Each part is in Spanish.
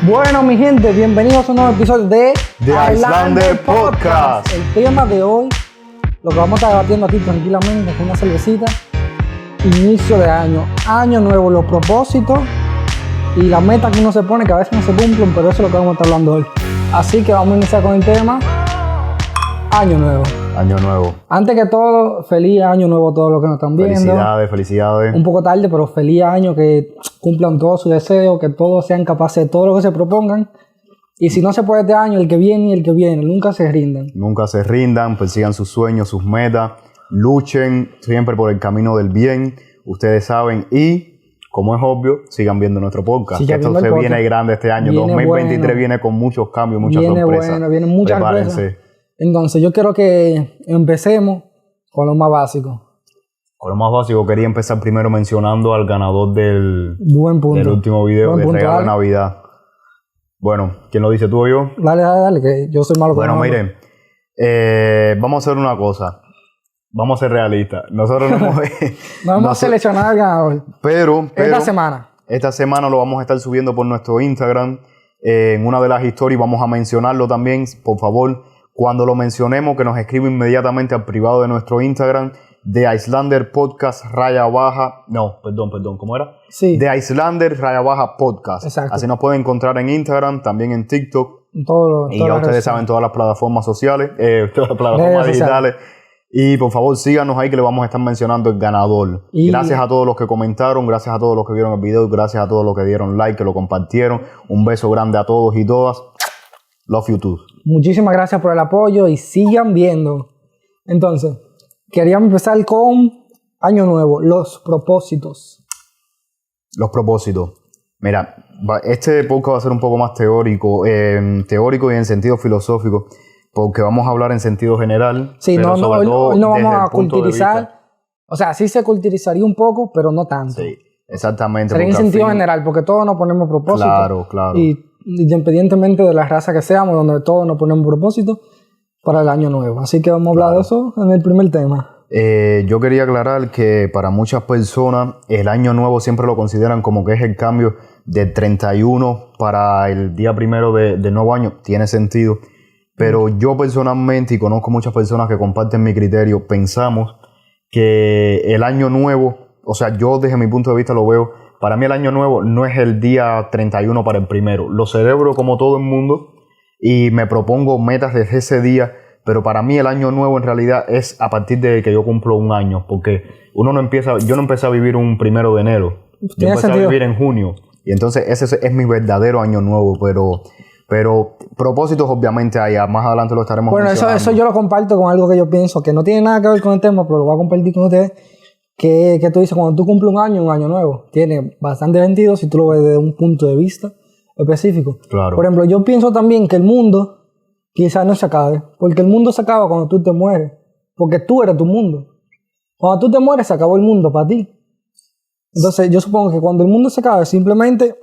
Bueno, mi gente, bienvenidos a un nuevo episodio de The Islander Podcast. El tema de hoy, lo que vamos a estar debatiendo aquí tranquilamente con una cervecita, inicio de año nuevo, los propósitos y las metas que uno se pone, que a veces no se cumplen, pero eso es lo que vamos a estar hablando hoy. Así que vamos a iniciar con el tema Año Nuevo. Año Nuevo. Antes que todo, feliz año nuevo a todos los que nos están viendo. Felicidades. Un poco tarde, pero feliz año, que cumplan todos sus deseos, que todos sean capaces de todo lo que se propongan. Y si no se puede este año, el que viene y el que viene, nunca se rindan. Nunca se rindan, persigan sus sueños, sus metas, luchen siempre por el camino del bien, ustedes saben, y como es obvio, sigan viendo nuestro podcast. Sigan que esto se viene grande este año, viene 2023 bueno. Viene con muchos cambios, muchas sorpresas. Vienen muchas sorpresas. Entonces yo quiero que empecemos con lo más básico. Con lo más básico, quería empezar primero mencionando al ganador del último video, Buen del punto, regalo de dale. Navidad. Bueno, ¿quién lo dice, tú o yo? Dale, que yo soy malo con Bueno, los miren, vamos a hacer una cosa. Vamos a ser realistas. Nosotros no vamos a seleccionar al ganador. Pero Esta semana lo vamos a estar subiendo por nuestro Instagram. En una de las historias vamos a mencionarlo también. Por favor, cuando lo mencionemos, que nos escriba inmediatamente al privado de nuestro Instagram, The Islander Podcast ¿cómo era? Sí. The Islander _podcast. Exacto. Así nos pueden encontrar en Instagram, también en TikTok. Y todas ya las ustedes redes saben todas las plataformas sociales, todas las plataformas Redes digitales. Y por favor síganos ahí que le vamos a estar mencionando el ganador. Y gracias a todos los que comentaron, gracias a todos los que vieron el video, gracias a todos los que dieron like, que lo compartieron. Un beso grande a todos y todas. Love you too. Muchísimas gracias por el apoyo y sigan viendo. Entonces, queríamos empezar con Año Nuevo, los propósitos. Los propósitos. Mira, este podcast va a ser un poco más teórico y en sentido filosófico, porque vamos a hablar en sentido general. Sí, pero no vamos a culturizar. O sea, sí se culturizaría un poco, pero no tanto. Sí, exactamente. Sería en sentido general, porque todos nos ponemos propósitos. Claro. Y independientemente de la raza que seamos, donde todos nos ponemos propósitos para el año nuevo. Así que vamos a hablar de eso en el primer tema. Yo quería aclarar que para muchas personas el año nuevo siempre lo consideran como que es el cambio del 31 para el día primero del nuevo año. Tiene sentido. Pero yo personalmente, y conozco muchas personas que comparten mi criterio, pensamos que el año nuevo, o sea, yo desde mi punto de vista lo veo, para mí el año nuevo no es el día 31 para el primero. Lo celebro como todo el mundo y me propongo metas desde ese día, pero para mí el año nuevo en realidad es a partir de que yo cumplo un año, porque yo no empecé a vivir un 1 de enero, yo empecé a vivir en junio, y entonces ese es mi verdadero año nuevo, pero propósitos obviamente hay, más adelante lo estaremos mencionando. Bueno, eso yo lo comparto con algo que yo pienso, que no tiene nada que ver con el tema, pero lo voy a compartir con ustedes, que tú dices, cuando tú cumples un año nuevo, tiene bastante sentido si tú lo ves desde un punto de vista específico. Claro. Por ejemplo, yo pienso también que el mundo quizás no se acabe, porque el mundo se acaba cuando tú te mueres, porque tú eres tu mundo. Cuando tú te mueres se acabó el mundo para ti. Entonces yo supongo que cuando el mundo se acabe simplemente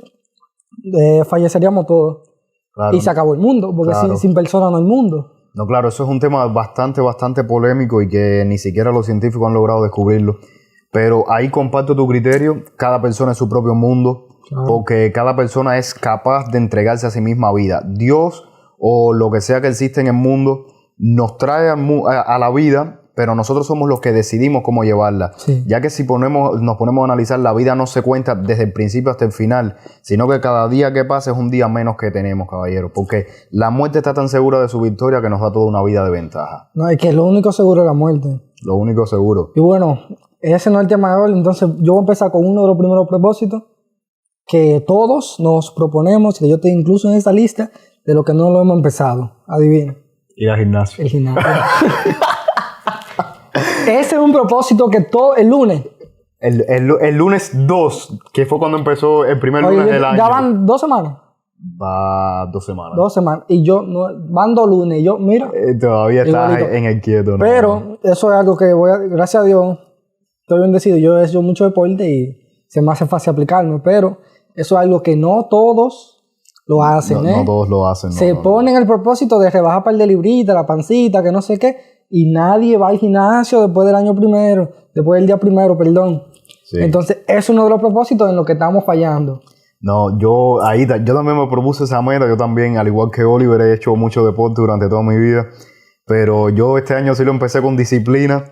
falleceríamos todos. Claro. Y se acabó el mundo, porque Claro. sin personas no hay mundo. No, claro, eso es un tema bastante polémico y que ni siquiera los científicos han logrado descubrirlo. Pero ahí comparto tu criterio, cada persona es su propio mundo, porque cada persona es capaz de entregarse a sí misma vida. Dios o lo que sea que existe en el mundo nos trae a la vida, pero nosotros somos los que decidimos cómo llevarla. Sí. Ya que si nos ponemos a analizar, la vida no se cuenta desde el principio hasta el final, sino que cada día que pasa es un día menos que tenemos, caballeros, porque la muerte está tan segura de su victoria que nos da toda una vida de ventaja. No, es que lo único seguro es la muerte. Lo único seguro. Y bueno, ese no es el tema de hoy, entonces yo voy a empezar con uno de los primeros propósitos que todos nos proponemos, que yo tengo incluso en esta lista, de lo que no lo hemos empezado. Adivina. Ir al gimnasio. El gimnasio. Ese es un propósito que todo el lunes. El lunes 2, que fue cuando empezó el primer lunes del año. Ya van 2 semanas. Va 2 semanas. 2 semanas. Y yo, van 2 lunes. Y yo, mira. Todavía estás igualito. en el quieto, ¿no? Pero eso es algo que gracias a Dios, estoy bendecido. Yo he hecho mucho deporte y se me hace fácil aplicarme. Pero eso es algo que no todos lo hacen. No todos lo hacen. Se ponen el propósito de rebajar un par de libritas, la pancita, que no sé qué. Y nadie va al gimnasio después del día primero, perdón. Sí. Entonces, es uno de los propósitos en los que estamos fallando. No, yo también me propuse esa meta. Yo también, al igual que Oliver, he hecho mucho deporte durante toda mi vida. Pero yo este año sí lo empecé con disciplina.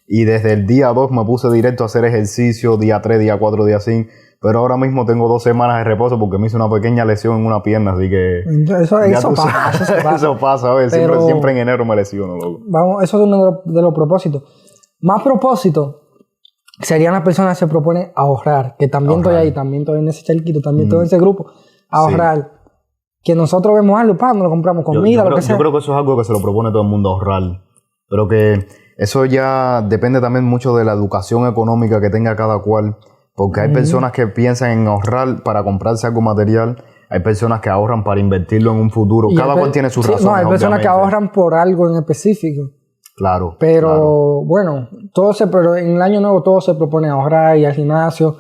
Y desde el día 2 me puse directo a hacer ejercicio. Día 3, día 4, día 5. Pero ahora mismo tengo 2 semanas de reposo porque me hice una pequeña lesión en una pierna. Así que... Eso pasa. Eso pasa, a ver. Pero, siempre en enero me lesiono, loco. Vamos, eso es uno de los propósitos. Más propósitos serían las personas que se proponen ahorrar. Que también estoy ahí, también estoy en ese charquito, también estoy en ese grupo. Ahorrar. Sí. Que nosotros vemos algo, nos lo compramos comida, lo que sea. Yo creo que eso es algo que se lo propone todo el mundo, ahorrar. Pero que eso ya depende también mucho de la educación económica que tenga cada cual. Porque hay personas que piensan en ahorrar para comprarse algo material. Hay personas que ahorran para invertirlo en un futuro. Cada cual tiene sus razones. No, hay personas que ahorran por algo en específico. Claro. Pero bueno, pero en el año nuevo todo se propone ahorrar, ir al gimnasio,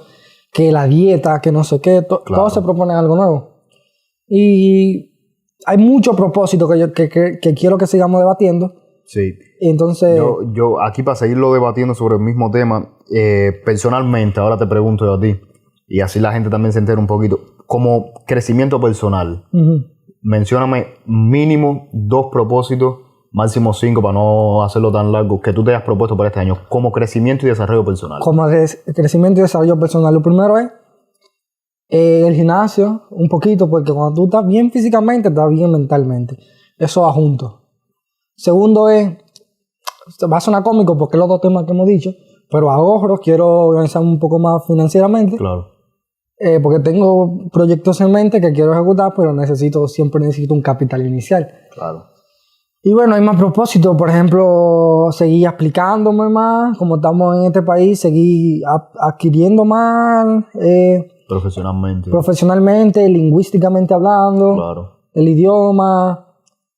que la dieta, que no sé qué. Todo se propone algo nuevo. Y hay muchos propósitos que quiero que sigamos debatiendo. Sí. Entonces... Yo aquí para seguirlo debatiendo sobre el mismo tema, personalmente, ahora te pregunto yo a ti, y así la gente también se entera un poquito, como crecimiento personal, mencióname mínimo 2 propósitos, máximo 5 para no hacerlo tan largo, que tú te hayas propuesto para este año, como crecimiento y desarrollo personal. Como crecimiento y desarrollo personal. Lo primero es el gimnasio, un poquito, porque cuando tú estás bien físicamente, estás bien mentalmente. Eso va junto. Segundo es, va a sonar cómico porque es los 2 temas que hemos dicho, pero ahorro, quiero organizarme un poco más financieramente. Claro. Porque tengo proyectos en mente que quiero ejecutar, pero siempre necesito un capital inicial. Claro. Y bueno, hay más propósitos, por ejemplo, seguir aplicándome más, como estamos en este país, seguir adquiriendo más. Profesionalmente, lingüísticamente hablando. Claro. El idioma.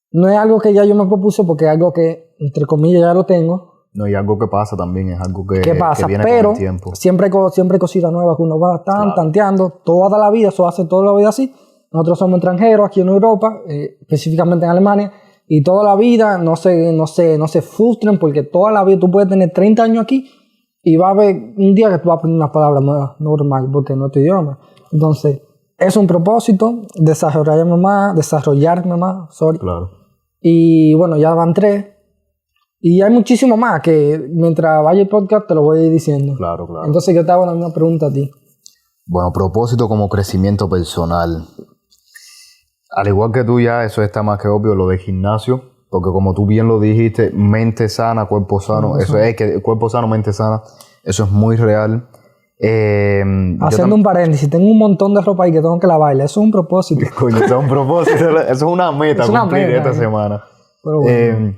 No es algo que ya yo me propuse porque es algo que, entre comillas, ya lo tengo. No, y algo que pasa también, es algo que viene pero con el tiempo. Siempre hay cositas nuevas que uno va tanteando tanteando. Toda la vida así. Nosotros somos extranjeros aquí en Europa, específicamente en Alemania, y toda la vida no se frustren porque toda la vida tú puedes tener 30 años aquí y va a haber un día que tú vas a aprender una palabra nueva, normal, porque no es tu idioma. Entonces, es un propósito, desarrollarme más, Claro. Y bueno, ya van 3. Y hay muchísimo más que mientras vaya el podcast te lo voy a ir diciendo. Claro. Entonces yo te hago la misma pregunta a ti. Bueno, propósito como crecimiento personal. Al igual que tú ya, eso está más que obvio, lo de gimnasio. Porque como tú bien lo dijiste, mente sana, cuerpo sano. Cuerpo sano, mente sana. Eso es muy real. Haciendo un paréntesis, tengo un montón de ropa ahí que tengo que lavarla. Eso es un propósito. Coño, eso es un propósito. Eso es una meta cumplir esta semana. Pero bueno.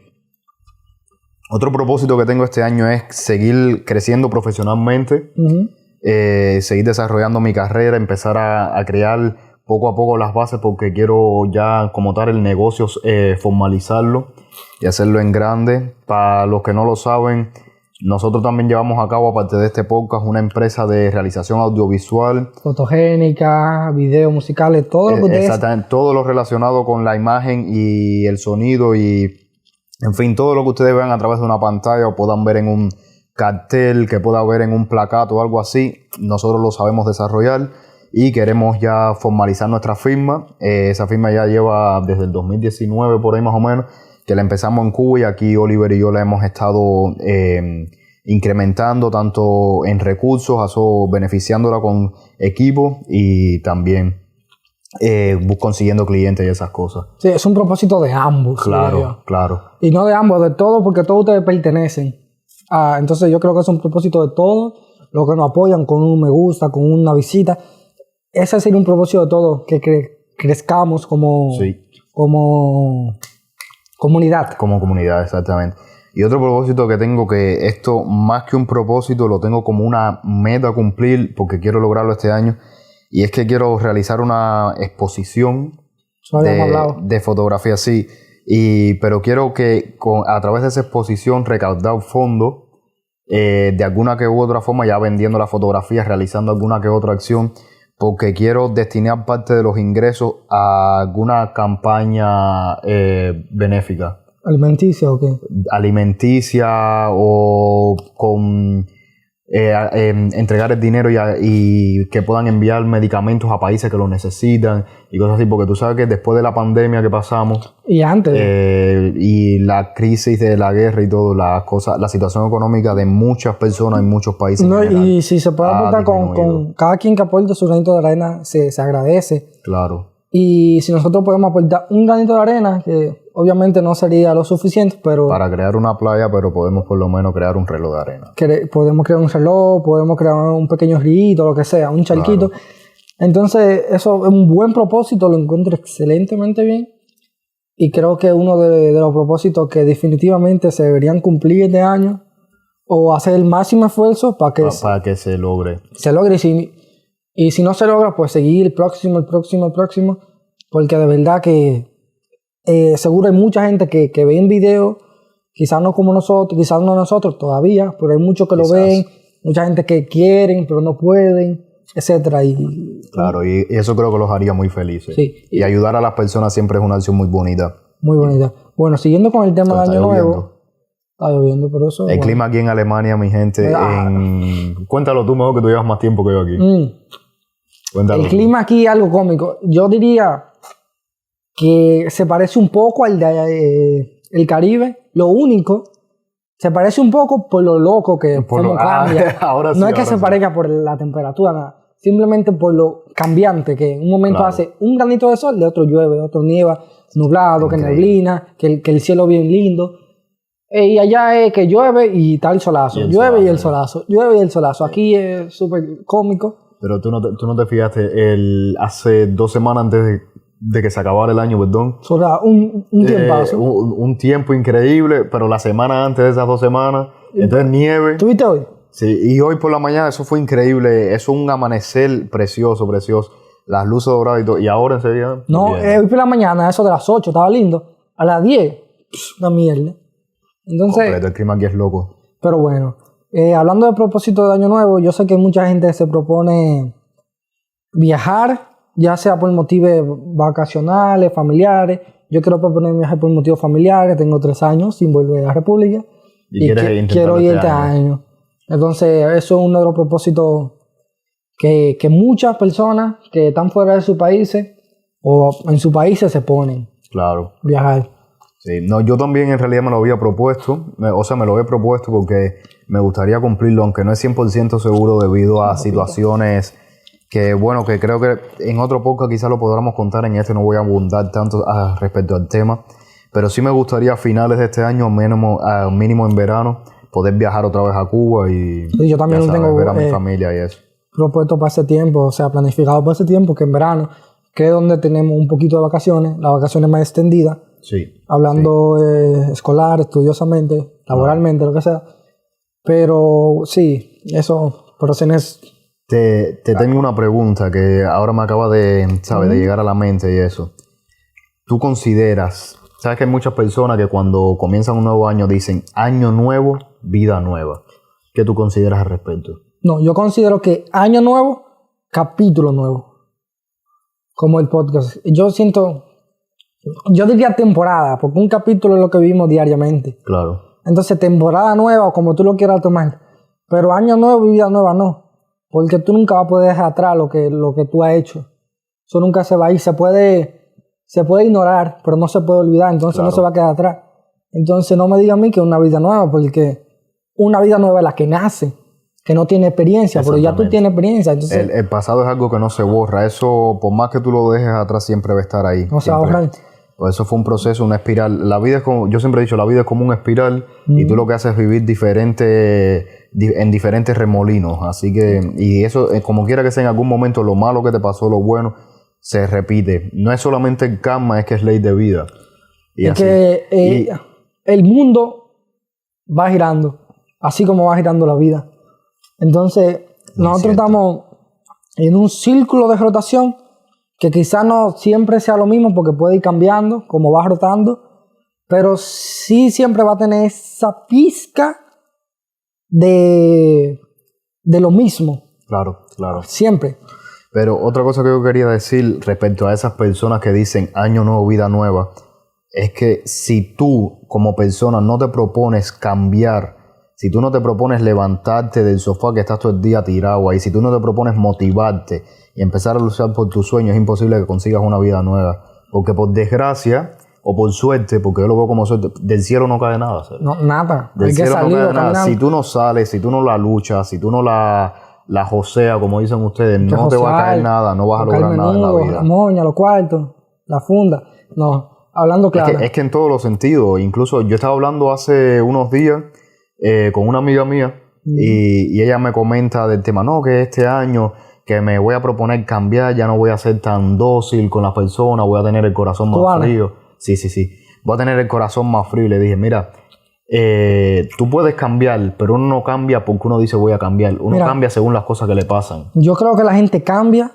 Otro propósito que tengo este año es seguir creciendo profesionalmente, seguir desarrollando mi carrera, empezar a crear poco a poco las bases porque quiero ya como tal el negocio formalizarlo y hacerlo en grande. Para los que no lo saben, nosotros también llevamos a cabo, aparte de este podcast, una empresa de realización audiovisual. Fotogénica, videos musicales, todo lo que ustedes... Exactamente, todo lo relacionado con la imagen y el sonido y, en fin, todo lo que ustedes vean a través de una pantalla o puedan ver en un cartel, que pueda ver en un placato o algo así, nosotros lo sabemos desarrollar y queremos ya formalizar nuestra firma. Esa firma ya lleva desde el 2019 por ahí más o menos, que la empezamos en Cuba y aquí Oliver y yo la hemos estado incrementando tanto en recursos, beneficiándola con equipo y también consiguiendo clientes y esas cosas. Sí, es un propósito de ambos. Claro. Y no de ambos, de todos, porque todos ustedes pertenecen. Entonces yo creo que es un propósito de todos, los que nos apoyan con un me gusta, con una visita. Ese sería un propósito de todos, que crezcamos como comunidad. Como comunidad, exactamente. Y otro propósito que tengo, que esto más que un propósito lo tengo como una meta a cumplir porque quiero lograrlo este año, y es que quiero realizar una exposición de fotografía, sí, pero quiero que a través de esa exposición recaudar fondos de alguna que u otra forma, ya vendiendo la fotografía, realizando alguna que otra acción, porque quiero destinar parte de los ingresos a alguna campaña benéfica. ¿Alimenticia o qué? Alimenticia o con entregar el dinero y que puedan enviar medicamentos a países que lo necesitan y cosas así, porque tú sabes que después de la pandemia que pasamos Y antes, y la crisis de la guerra y todo, la situación económica de muchas personas en muchos países en no, general y si se puede ha aportar con disminuido. cada quien que aporte su granito de arena, se agradece. Claro, Y si nosotros podemos aportar un granito de arena, que obviamente no sería lo suficiente, pero para crear una playa, pero podemos por lo menos crear un reloj de arena. podemos crear un reloj, podemos crear un pequeño río, lo que sea, un charquito. Claro. Entonces, eso es un buen propósito, lo encuentro excelentemente bien. Y creo que uno de los propósitos que definitivamente se deberían cumplir este año, o hacer el máximo esfuerzo para que Para que se logre. se logre. Y si no se logra, pues seguir el próximo, porque de verdad que seguro hay mucha gente que ve en video, quizás no como nosotros, quizás no nosotros todavía, pero hay muchos que lo Quizás. ven, mucha gente que quieren pero no pueden, etcétera. Claro, y eso creo que los haría muy felices. Sí. Y ayudar a las personas siempre es una acción muy bonita. Muy bonita. Bueno, siguiendo con el tema del Está año lloviendo. nuevo. Está lloviendo, pero eso... El bueno. clima aquí en Alemania, mi gente, cuéntalo tú mejor que tú llevas más tiempo que yo aquí. Cuéntalo El tú. clima aquí es algo cómico. Yo diría que se parece un poco al de el Caribe. Lo único, se parece un poco por lo loco que Por cómo lo- cambia. ahora sí, No es que ahora se sí. parezca por la temperatura, nada. Simplemente por lo cambiante, que en un momento Claro. hace un granito de sol, de otro llueve, otro nieva, nublado, que Increíble. neblina, que el cielo bien lindo. Y allá es que llueve y está el solazo. Y el Llueve y el solazo. solazo. Llueve y el solazo. Aquí es súper cómico. Pero tú no te fijaste, hace 2 semanas antes de que se acabara el año, perdón. Sobre un tiempazo. Un tiempo increíble, pero la semana antes de esas 2 semanas, entonces nieve. ¿Tuviste hoy? Sí, y hoy por la mañana eso fue increíble. Eso un amanecer precioso, precioso. Las luces doradas y todo. Y ahora enseguida. No, bien. hoy por la mañana, eso de las 8, estaba lindo. A las 10, una mierda. Entonces, Completo, el clima aquí es loco. pero bueno, hablando de propósito de Año Nuevo, yo sé que mucha gente se propone viajar, ya sea por motivos vacacionales, familiares. Yo quiero proponer viajar por motivos familiares, tengo 3 años sin volver a la República. Y quieres intentarlo quiero ir este este año. Entonces, eso es uno de los propósitos que muchas personas que están fuera de sus países o en sus países se ponen, Claro. viajar. Sí, no, yo también en realidad me lo había propuesto, me lo he propuesto porque me gustaría cumplirlo, aunque no es 100% seguro debido a situaciones que, bueno, que creo que en otro podcast quizás lo podamos contar, en este no voy a abundar tanto respecto al tema, pero sí me gustaría a finales de este año, mínimo en verano, poder viajar otra vez a Cuba y Sí, yo también ya lo sabes, tengo, ver a mi familia y eso. propuesto para ese tiempo, o sea, planificado para ese tiempo, que en verano, que es donde tenemos un poquito de vacaciones, las vacaciones más extendidas, Sí. hablando escolar, estudiosamente, laboralmente, lo que sea. Pero sí, eso, pero se Te tengo una pregunta que ahora me acaba de, ¿sabes? De llegar a la mente y eso. ¿Tú consideras, sabes que hay muchas personas que cuando comienzan un nuevo año dicen año nuevo, vida nueva? ¿Qué tú consideras al respecto? No, yo considero que año nuevo, capítulo nuevo. Como el podcast. Yo diría temporada, porque un capítulo es lo que vivimos diariamente. Claro. Entonces, temporada nueva, o como tú lo quieras tomar. Pero año nuevo y vida nueva no. Porque tú nunca vas a poder dejar atrás lo que tú has hecho. Eso nunca se va a ir. Se puede ignorar, pero no se puede olvidar. Entonces Claro. no se va a quedar atrás. Entonces no me diga a mí que es una vida nueva, porque una vida nueva es la que nace, que no tiene experiencia, pero ya tú Exactamente. tienes experiencia. Entonces El pasado es algo que no se borra. Eso, por más que tú lo dejes atrás, siempre va a estar ahí. no se va a Siempre. borrar. Pues eso fue un proceso, una espiral. La vida es como, yo siempre he dicho, la vida es como una espiral y tú lo que haces es vivir en diferentes remolinos. Así que, y eso, como quiera que sea, en algún momento lo malo que te pasó, lo bueno, se repite. No es solamente el karma, es que es ley de vida. Y Es así. que el mundo va girando, así como va girando la vida. Entonces, nosotros cierto. estamos en un círculo de rotación que quizás no siempre sea lo mismo porque puede ir cambiando como va rotando, pero sí siempre va a tener esa pizca de lo mismo, Claro, claro. siempre. Pero otra cosa que yo quería decir respecto a esas personas que dicen año nuevo, vida nueva, es que si tú como persona no te propones cambiar Si tú no te propones levantarte del sofá que estás todo el día tirado ahí, si tú no te propones motivarte y empezar a luchar por tus sueños, es imposible que consigas una vida nueva. Porque por desgracia, o por suerte, porque yo lo veo como suerte, del cielo no cae nada. ¿Sabes? No, nada. Del Hay que cielo salir no cae a nada. caminar. Si tú no sales, si tú no la luchas, si tú no la joseas, como dicen ustedes, no te va a caer nada, no vas a lograr nada en la vida. La moña, los cuartos, la funda. No, hablando claro. Es que en todos los sentidos. Incluso yo estaba hablando hace unos días con una amiga mía y ella me comenta del tema, no, que este año que me voy a proponer cambiar, ya no voy a ser tan dócil con las personas, voy a tener el corazón más frío. Sí. Voy a tener el corazón más frío. Y le dije, mira, tú puedes cambiar, pero uno no cambia porque uno dice voy a cambiar. Uno cambia según las cosas que le pasan. Yo creo que la gente cambia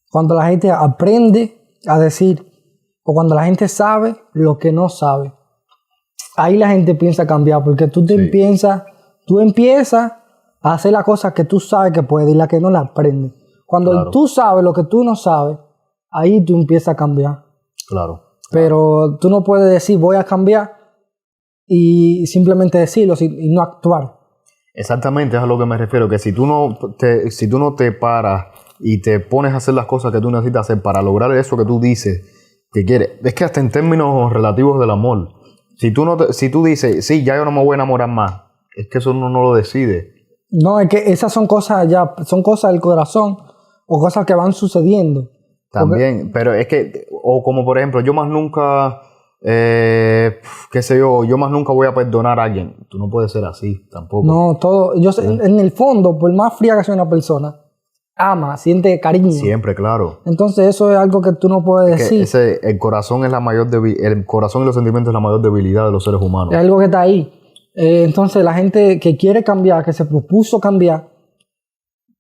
cuando la gente aprende a decir, o cuando la gente sabe lo que no sabe. Ahí la gente piensa cambiar, porque tú empiezas a hacer las cosas que tú sabes que puedes y las que no las aprendes. Cuando tú sabes lo que tú no sabes, ahí tú empiezas a cambiar. Claro. Pero tú no puedes decir voy a cambiar y simplemente decirlo y no actuar. Exactamente, es a lo que me refiero, que si tú no te paras y te pones a hacer las cosas que tú necesitas hacer para lograr eso que tú dices que quieres, es que hasta en términos relativos del amor, si tú dices, sí, ya yo no me voy a enamorar más, es que eso uno no lo decide. No, es que esas son cosas del corazón o cosas que van sucediendo. También, pero es que, o como por ejemplo, yo más nunca, yo más nunca voy a perdonar a alguien. Tú no puedes ser así tampoco. No, yo sé, en el fondo, por más fría que sea una persona, ama, siente cariño. Siempre, claro. Entonces eso es algo que tú no puedes decir. El corazón es el corazón y los sentimientos es la mayor debilidad de los seres humanos. Es algo que está ahí. Entonces la gente que quiere cambiar, que se propuso cambiar,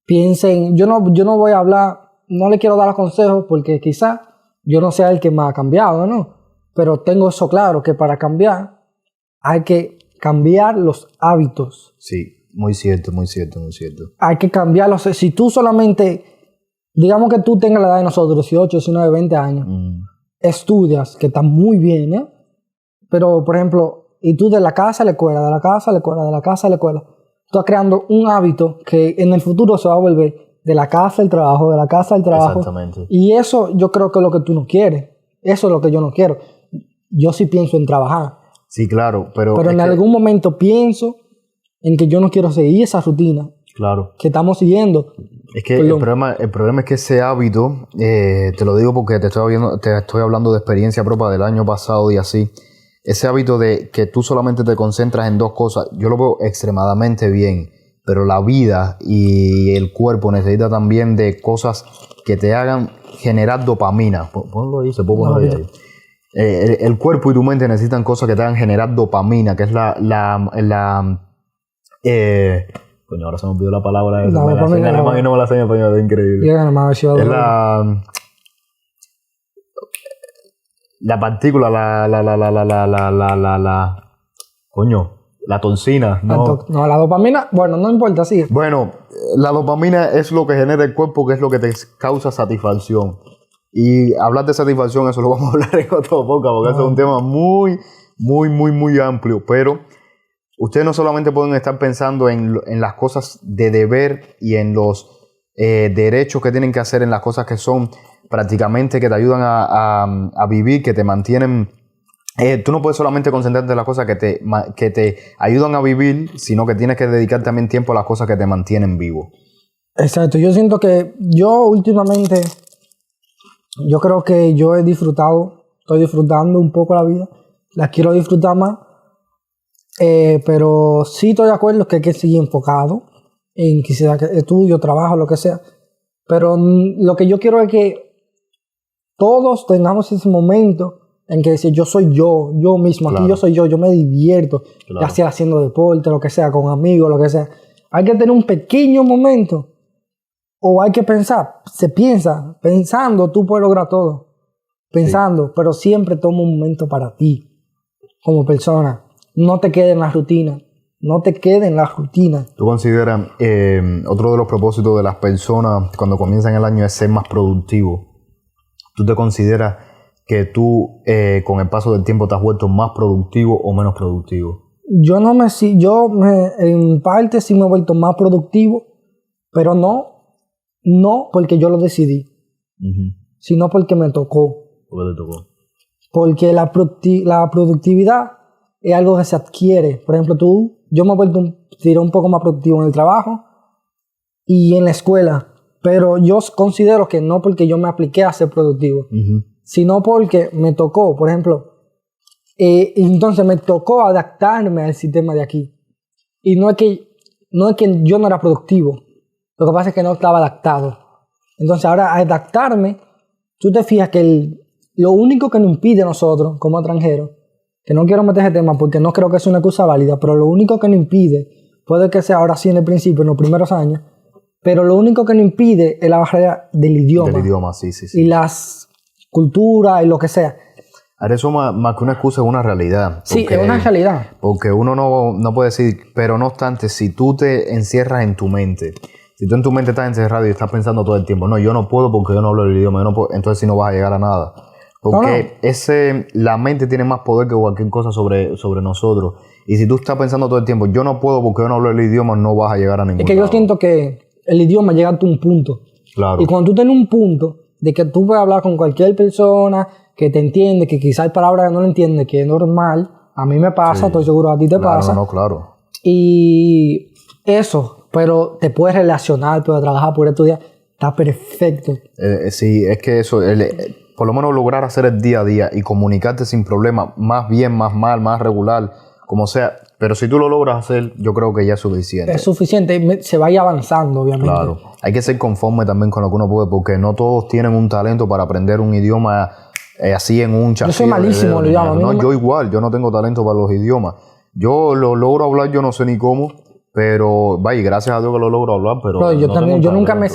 piensen, yo no voy a hablar, no le quiero dar consejos porque quizás yo no sea el que más ha cambiado, ¿no? Pero tengo eso claro, que para cambiar hay que cambiar los hábitos. Sí, muy cierto. Hay que cambiarlos. Si tú solamente, digamos que tú tengas la edad de nosotros, 18, 19, 20 años, estudias, que está muy bien, ¿eh? Pero, por ejemplo, y tú de la casa a la escuela, de la casa a la escuela, de la casa a la escuela, tú estás creando un hábito que en el futuro se va a volver de la casa al trabajo, de la casa al trabajo. Exactamente. Y eso yo creo que es lo que tú no quieres. Eso es lo que yo no quiero. Yo sí pienso en trabajar. Sí, claro, pero en algún momento pienso en que yo no quiero seguir esa rutina. Claro. Que estamos siguiendo. Es que el problema es que ese hábito, te lo digo porque te estoy hablando de experiencia propia del año pasado y así. Ese hábito de que tú solamente te concentras en dos cosas, yo lo veo extremadamente bien, pero la vida y el cuerpo necesita también de cosas que te hagan generar dopamina. Ponlo ahí, se puede poner ahí. El cuerpo y tu mente necesitan cosas que te hagan generar dopamina, que es coño, ahora se me olvidó la palabra esa. No me la sé en español, es increíble. Es la partícula, coño, la toxina, ¿no? No, la dopamina, bueno, no importa, sigue. Bueno, la dopamina es lo que genera el cuerpo, que es lo que te causa satisfacción. Y hablar de satisfacción, eso lo vamos a hablar en otro podcast, porque eso es un tema muy amplio. Pero ustedes no solamente pueden estar pensando en las cosas de deber y en los derechos que tienen que hacer, en las cosas que son prácticamente que te ayudan a vivir, que te mantienen. Tú no puedes solamente concentrarte en las cosas que te ayudan a vivir, sino que tienes que dedicar también tiempo a las cosas que te mantienen vivo. Exacto. Yo siento que yo últimamente, yo creo que yo estoy disfrutando un poco la vida. La quiero disfrutar más. Pero sí estoy de acuerdo que hay que seguir enfocado en que sea estudio, trabajo, lo que sea. Pero lo que yo quiero es que todos tengamos ese momento en que decir yo soy yo mismo, claro. Aquí yo soy yo me divierto, claro. Ya sea haciendo deporte, lo que sea, con amigos, lo que sea. Hay que tener un pequeño momento o hay que pensar, pensando tú puedes lograr todo, pensando, sí. Pero siempre toma un momento para ti, como persona. No te quedes en la rutina. ¿Tú consideras otro de los propósitos de las personas cuando comienzan el año es ser más productivo? ¿Tú te consideras que tú con el paso del tiempo te has vuelto más productivo o menos productivo? En parte sí me he vuelto más productivo, pero no porque yo lo decidí, sino porque me tocó. ¿Por qué te tocó? Porque la productividad es algo que se adquiere. Por ejemplo, yo me he vuelto un poco más productivo en el trabajo y en la escuela, pero yo considero que no porque yo me apliqué a ser productivo, sino porque me tocó. Por ejemplo, entonces me tocó adaptarme al sistema de aquí. Y no es que yo no era productivo, lo que pasa es que no estaba adaptado. Entonces ahora adaptarme, tú te fijas que lo único que nos impide a nosotros como extranjeros, que no quiero meter ese tema porque no creo que sea una excusa válida, pero lo único que nos impide, puede que sea ahora sí en el principio, en los primeros años, pero lo único que nos impide es la barrera del idioma. Del idioma, sí. Y las culturas y lo que sea. Ahora eso más que una excusa es una realidad. Sí, es una realidad. Porque uno no puede decir, pero no obstante, si tú te encierras en tu mente, si tú en tu mente estás encerrado y estás pensando todo el tiempo, no, yo no puedo porque yo no hablo el idioma, yo no puedo, entonces sí no vas a llegar a nada. Porque la mente tiene más poder que cualquier cosa sobre nosotros. Y si tú estás pensando todo el tiempo, yo no puedo porque yo no hablo el idioma, no vas a llegar a ningún lado. Es que yo siento que el idioma llega a un punto. Claro. Y cuando tú tienes un punto de que tú puedes hablar con cualquier persona que te entiende, que quizás hay palabras que no le entiende, que es normal, a mí me pasa, estoy seguro a ti te pasa. Claro. Y eso, pero te puedes relacionar, puedes trabajar, puedes estudiar, está perfecto. Sí, es que eso, por lo menos lograr hacer el día a día y comunicarte sin problema, más bien, más mal, más regular, como sea. Pero si tú lo logras hacer, yo creo que ya es suficiente. Es suficiente, se vaya avanzando, obviamente. Claro, hay que ser conforme también con lo que uno puede, porque no todos tienen un talento para aprender un idioma así en un chasquido. Yo soy malísimo en los idiomas. No, yo igual, yo no tengo talento para los idiomas. Yo lo logro hablar, yo no sé ni cómo, pero vaya, gracias a Dios que lo logro hablar, pero yo también, yo nunca me he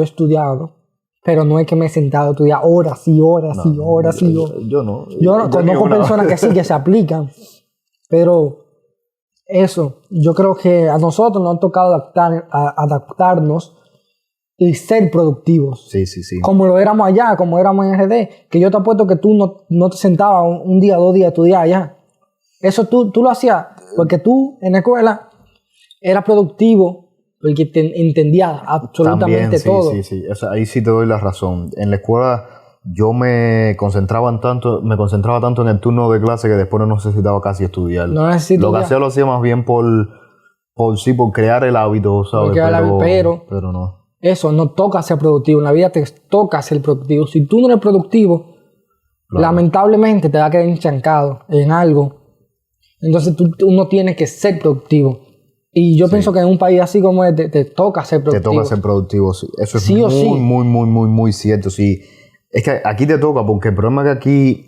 estudiado, pero no es que me he sentado a estudiar horas y horas y horas y horas. Yo no. Yo conozco personas que sí, que se aplican, pero eso, yo creo que a nosotros nos ha tocado adaptarnos y ser productivos. Sí. Como lo éramos allá, como éramos en RD, que yo te apuesto que tú no te sentabas un día, 2 días a estudiar allá. Eso tú lo hacías porque tú en la escuela eras productivo, porque te entendías absolutamente también, todo. Sí. O sea, ahí sí te doy la razón. En la escuela yo me concentraba tanto en el turno de clase que después no necesitaba casi estudiar. No necesito lo que hacía lo hacía más bien por crear el hábito, ¿sabes? Pero no. Eso, no toca ser productivo. En la vida te toca ser productivo. Si tú no eres productivo, lamentablemente te va a quedar enchancado en algo. Entonces uno tiene que ser productivo. Y yo pienso que en un país así como este, te toca ser productivo. Te toca ser productivo, sí. Eso es sí o sí. muy cierto, sí. Es que aquí te toca, porque el problema es que aquí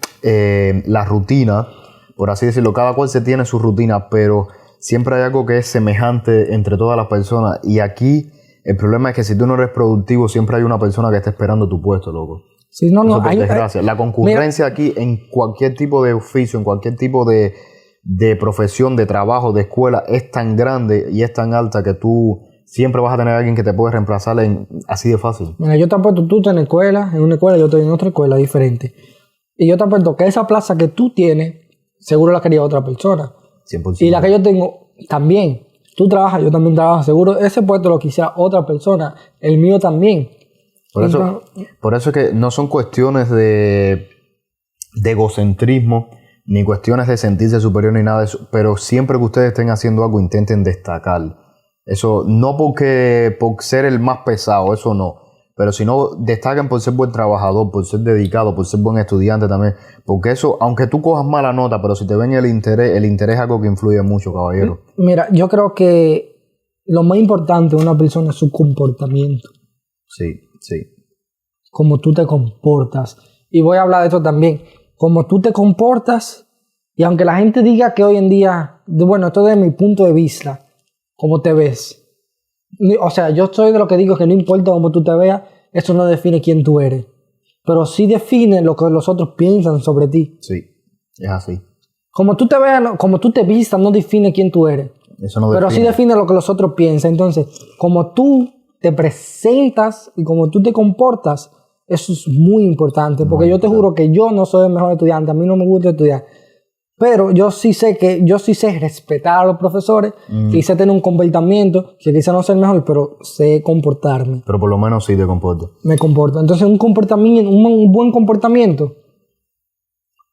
la rutina, por así decirlo, cada cual se tiene su rutina, pero siempre hay algo que es semejante entre todas las personas. Y aquí el problema es que si tú no eres productivo, siempre hay una persona que está esperando tu puesto, loco. Sí, no, por desgracia. La concurrencia aquí en cualquier tipo de oficio, en cualquier tipo de profesión, de trabajo, de escuela, es tan grande y es tan alta que tú siempre vas a tener a alguien que te puede reemplazar así de fácil. Mira, yo te apuesto, tú estás en una escuela, yo estoy en otra escuela diferente. Y yo te apuesto que esa plaza que tú tienes, seguro la quería otra persona. 100%. Y la que yo tengo, también. Tú trabajas, yo también trabajo. Seguro ese puesto lo quisiera otra persona. El mío también. Por eso es que no son cuestiones de egocentrismo, ni cuestiones de sentirse superior ni nada de eso, pero siempre que ustedes estén haciendo algo, intenten destacar. Eso no por ser el más pesado, eso no, pero si no, destaquen por ser buen trabajador, por ser dedicado, por ser buen estudiante también, porque eso, aunque tú cojas mala nota, pero si te ven el interés es algo que influye mucho, caballero. Mira, yo creo que lo más importante de una persona es su comportamiento. Sí. Cómo tú te comportas. Y voy a hablar de esto también. Cómo tú te comportas, y aunque la gente diga que hoy en día, bueno, esto desde mi punto de vista, cómo te ves. O sea, yo soy de lo que digo que no importa cómo tú te veas, eso no define quién tú eres. Pero sí define lo que los otros piensan sobre ti. Sí, es así. Como tú te veas, como tú te vistas, no define quién tú eres. Eso no define. Pero sí define lo que los otros piensan. Entonces, como tú te presentas y como tú te comportas, eso es muy importante. Porque yo te juro que yo no soy el mejor estudiante. A mí no me gusta estudiar. Pero yo sí sé respetar a los profesores, y sé tener un comportamiento, que quizá no sea el mejor, pero sé comportarme. Pero por lo menos sí te comportas. Me comporto. Entonces un buen comportamiento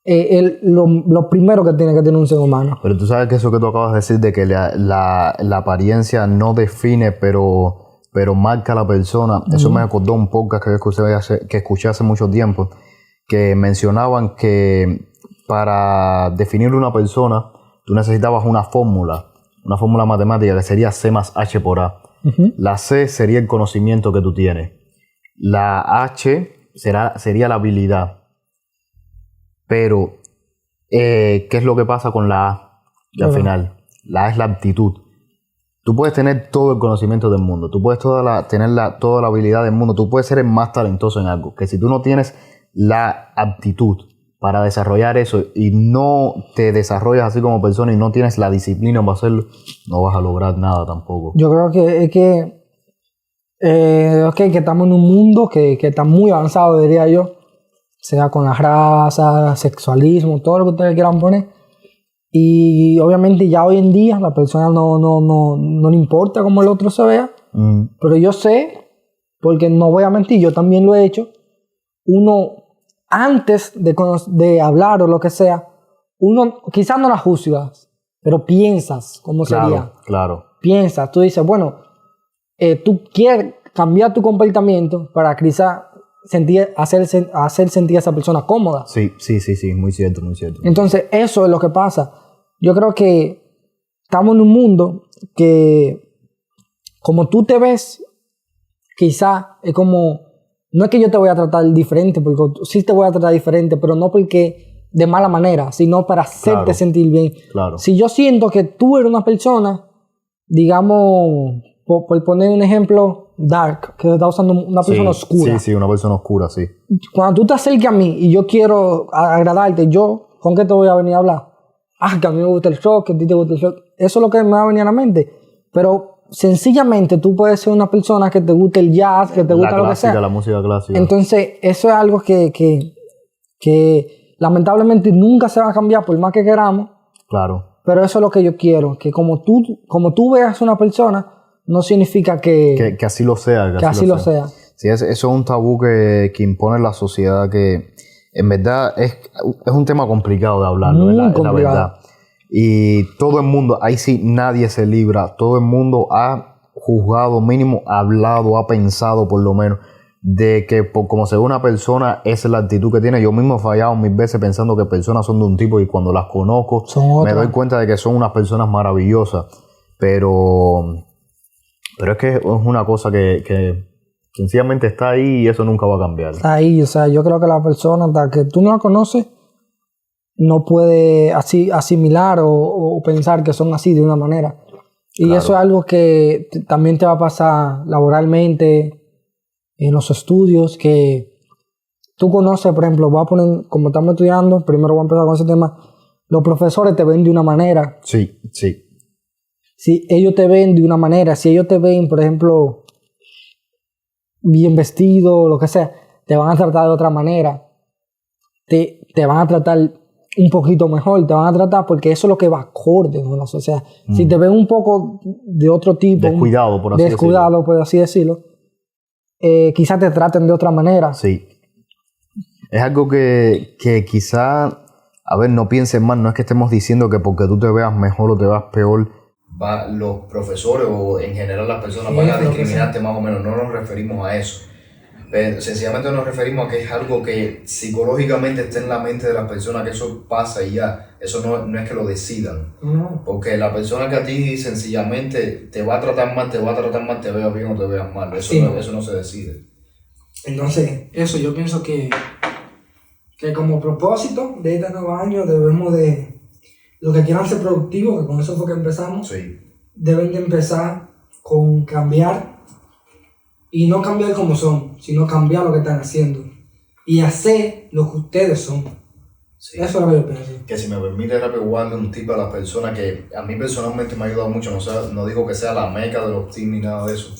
es lo primero que tiene que tener un ser humano. Pero tú sabes que eso que tú acabas de decir de que la apariencia no define, pero marca a la persona, eso me acordó un podcast que escuché hace mucho tiempo, que mencionaban que para definir una persona tú necesitabas una fórmula matemática que sería C más H por A. La C sería el conocimiento que tú tienes. La H sería la habilidad. Pero, ¿qué es lo que pasa con la A? Al final, la A es la aptitud. Tú puedes tener todo el conocimiento del mundo, tú puedes tener toda la habilidad del mundo, tú puedes ser el más talentoso en algo, que si tú no tienes la aptitud para desarrollar eso y no te desarrollas así como persona y no tienes la disciplina para hacerlo, no vas a lograr nada tampoco. Yo creo que estamos en un mundo que está muy avanzado, diría yo, sea con la raza, sexualismo, todo lo que ustedes quieran poner. Y obviamente ya hoy en día la persona no le importa cómo el otro se vea. Pero yo sé, porque no voy a mentir, yo también lo he hecho, uno antes de hablar o lo que sea, uno quizás no la juzgas, pero piensas cómo sería. Claro. Piensas, tú dices, bueno, tú quieres cambiar tu comportamiento para quizás hacer sentir a esa persona cómoda. Sí, muy cierto, muy cierto. Entonces, eso es lo que pasa. Yo creo que estamos en un mundo que, como tú te ves, quizá es como, no es que yo te voy a tratar diferente, porque sí te voy a tratar diferente, pero no porque de mala manera, sino para hacerte sentir bien. Claro. Si yo siento que tú eres una persona, digamos, por poner un ejemplo, dark, que está usando una persona oscura. Sí, una persona oscura, sí. Cuando tú te acerques a mí y yo quiero agradarte, ¿con qué te voy a venir a hablar? Que a mí me gusta el rock, que a ti te gusta el rock. Eso es lo que me va a venir a la mente. Pero sencillamente tú puedes ser una persona que te guste el jazz, que te gusta lo que sea. La música clásica. Entonces, eso es algo que lamentablemente nunca se va a cambiar por más que queramos. Claro. Pero eso es lo que yo quiero, que como tú veas una persona, no significa que así lo sea. Que así lo sea. Sí, eso es un tabú que impone la sociedad, que en verdad es un tema complicado de hablarlo, es la verdad. Y todo el mundo, ahí sí nadie se libra, todo el mundo ha juzgado, mínimo ha hablado, ha pensado por lo menos, de que por como se ve una persona, esa es la actitud que tiene. Yo mismo he fallado mil veces pensando que personas son de un tipo y cuando las conozco me doy cuenta de que son unas personas maravillosas. Pero es que es una cosa que sencillamente está ahí y eso nunca va a cambiar. Está ahí, o sea, yo creo que la persona, hasta que tú no la conoces, no puede así asimilar o pensar que son así de una manera. Y claro, eso es algo que también te va a pasar laboralmente, en los estudios, que tú conoces, por ejemplo, voy a poner, como estamos estudiando, primero voy a empezar con ese tema, los profesores te ven de una manera. Sí. Si ellos te ven de una manera, si ellos te ven, por ejemplo, bien vestido, lo que sea, te van a tratar de otra manera. Te van a tratar un poquito mejor, te van a tratar porque eso es lo que va acorde con la sociedad. Si te ven un poco de otro tipo, descuidado, por así decirlo, quizás te traten de otra manera. Sí. Es algo que quizá, a ver, no pienses mal, no es que estemos diciendo que porque tú te veas mejor o te veas peor, los profesores o en general las personas van a discriminarte más o menos. No nos referimos a eso. Pero sencillamente nos referimos a que es algo que psicológicamente está en la mente de las personas, que eso pasa y ya. Eso no es que lo decidan. Porque la persona que a ti sencillamente te va a tratar mal, te veas bien o te veas mal. Eso no se decide. Entonces, eso yo pienso que como propósito de este nuevo año debemos de, los que quieran ser productivos, que con eso fue que empezamos, deben de empezar con cambiar. Y no cambiar como son, sino cambiar lo que están haciendo. Y hacer lo que ustedes son. Sí. Eso es lo que yo pienso. Que si me permite rápido guardarle un tip a las personas que a mí personalmente me ha ayudado mucho. No digo que sea la meca de los tips ni nada de eso.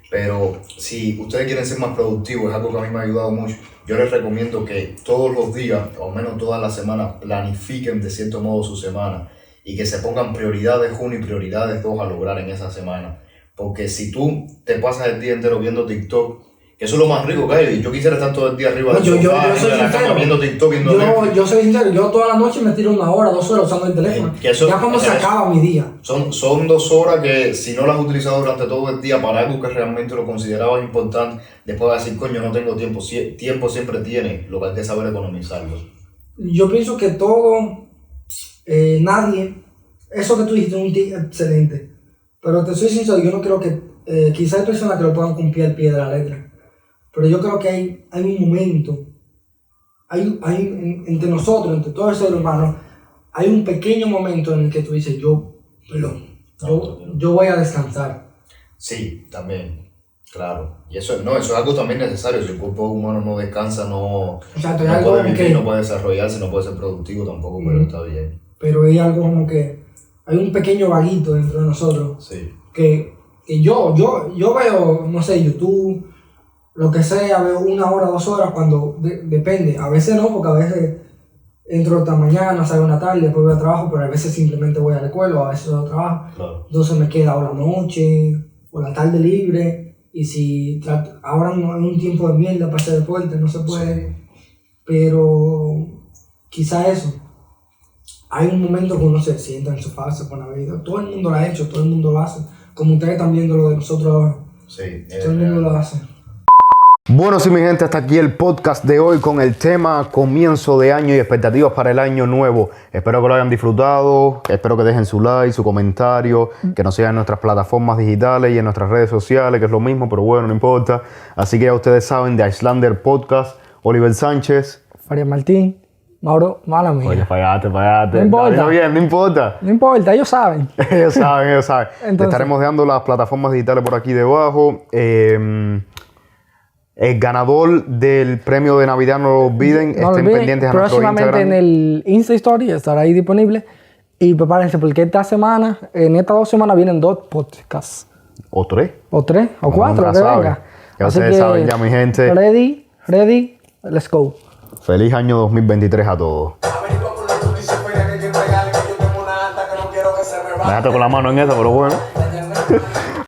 Pero si ustedes quieren ser más productivos, es algo que a mí me ha ayudado mucho. yo les recomiendo que todos los días, o al menos todas las semanas, planifiquen de cierto modo su semana y que se pongan prioridades 1 y prioridades 2 a lograr en esa semana. Porque si tú te pasas el día entero viendo TikTok, que eso es lo más rico que hay, y yo quisiera estar todo el día arriba del sofá, de la cama, viendo TikTok, viendo Netflix. Yo soy sincero, yo toda la noche me tiro 1 hora, 2 horas usando el teléfono. Ya como se acaba mi día. Son 2 horas que si no las has utilizado durante todo el día para algo que realmente lo considerabas importante, después vas a decir, coño, no tengo tiempo. Tiempo siempre tiene, lo que hay que saber economizarlo. Yo pienso que todo, nadie, eso que tú dijiste es un tip excelente, pero te soy sincero, yo no creo que, quizás hay personas que lo puedan cumplir al pie de la letra, pero yo creo que hay un momento, entre nosotros, entre todos los seres humanos, hay un pequeño momento en el que tú dices, yo voy a descansar. Sí, también, claro. Y eso es algo también necesario. Si el cuerpo humano no descansa, no puede vivir, no puede desarrollarse, no puede ser productivo tampoco, pero está bien. Pero hay algo como que hay un pequeño vaguito dentro de nosotros. Sí. Que yo veo, no sé, YouTube, lo que sea, veo 1 hora, 2 horas cuando depende. A veces no, porque a veces entro esta mañana, salgo una tarde, después voy a trabajo, pero a veces simplemente voy a la escuela o a veces voy a trabajo. Claro. Entonces me queda o la noche o la tarde libre. Y si ahora no hay un tiempo de mierda para hacer deporte, no se puede. Sí. Pero quizá eso. Hay un momento que uno se sienta en su sofá, se pone a ver. Todo el mundo lo ha hecho, todo el mundo lo hace. Como ustedes están viendo lo de nosotros ahora. Sí, todo el mundo lo hace. Bueno, sí, mi gente, hasta aquí el podcast de hoy con el tema comienzo de año y expectativas para el año nuevo. Espero que lo hayan disfrutado, espero que dejen su like, su comentario, que nos sigan en nuestras plataformas digitales y en nuestras redes sociales, que es lo mismo, pero bueno, no importa. Así que ya ustedes saben, de Icelander Podcast, Oliver Sánchez. Faria Martín, Mauro, mala mía. Oye, fallaste. No importa. Bien, no importa. No importa, ellos saben. ellos saben. Entonces, te estaremos dejando las plataformas digitales por aquí debajo. El ganador del premio de Navidad, no lo olviden, estén pendientes a nuestro Instagram. Próximamente en el Insta Story estará ahí disponible. Y prepárense porque en estas 2 semanas vienen 2 podcasts. ¿O 3? O 3, o 4, que venga. Ya ustedes saben, ya mi gente. Ready, let's go. Feliz año 2023 a todos. Déjate con la mano en esa, pero bueno.